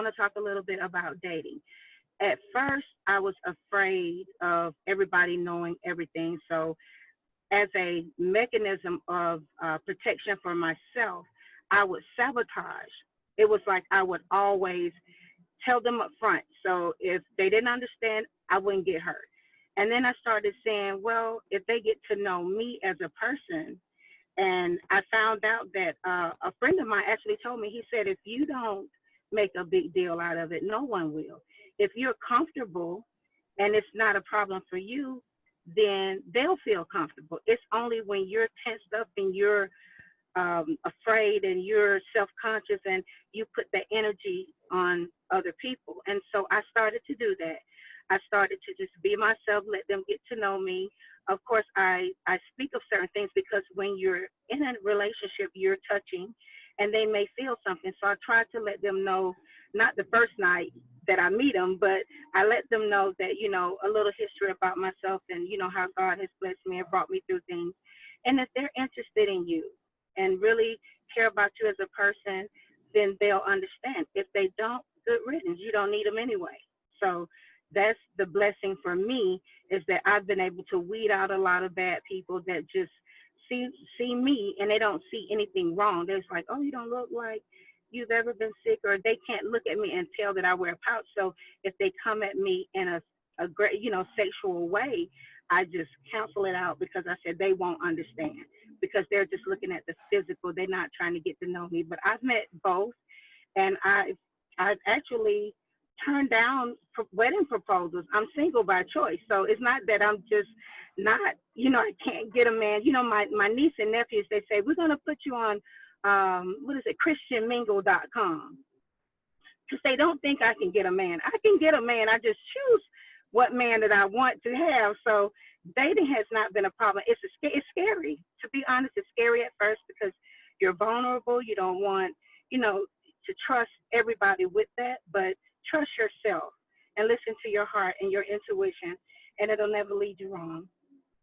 to talk a little bit about dating. At first, I was afraid of everybody knowing everything. So, as a mechanism of protection for myself, I would sabotage. It was like I would always tell them up front. So if they didn't understand, I wouldn't get hurt. And then I started saying, well, if they get to know me as a person, and I found out that a friend of mine actually told me, he said, if you don't make a big deal out of it, no one will. If you're comfortable and it's not a problem for you, then they'll feel comfortable. It's only when you're tensed up and you're afraid and you're self-conscious and you put the energy on other people. And so I started to do that. I started to just be myself, let them get to know me. Of course, I speak of certain things because when you're in a relationship, you're touching and they may feel something. So I try to let them know, not the first night that I meet them, but I let them know that, a little history about myself and, how God has blessed me and brought me through things. And if they're interested in you and really care about you as a person, then they'll understand. If they don't, good riddance. You don't need them anyway. So that's the blessing for me, is that I've been able to weed out a lot of bad people that just see me and they don't see anything wrong. They're just like, oh, you don't look like you've ever been sick, or they can't look at me and tell that I wear a pouch. So if they come at me in a great, sexual way, I just cancel it out because I said they won't understand because they're just looking at the physical. They're not trying to get to know me. But I've met both, and I've actually turned down wedding proposals. I'm single by choice, so it's not that I'm just not, I can't get a man. My niece and nephews, they say we're gonna put you on what is it, christianmingle.com, because they don't think I can get a man. I can get a man. I just choose what man that I want to have. So dating has not been a problem. It's scary, to be honest. It's scary at first because you're vulnerable. You don't want, to trust everybody with that, but trust yourself and listen to your heart and your intuition, and it'll never lead you wrong.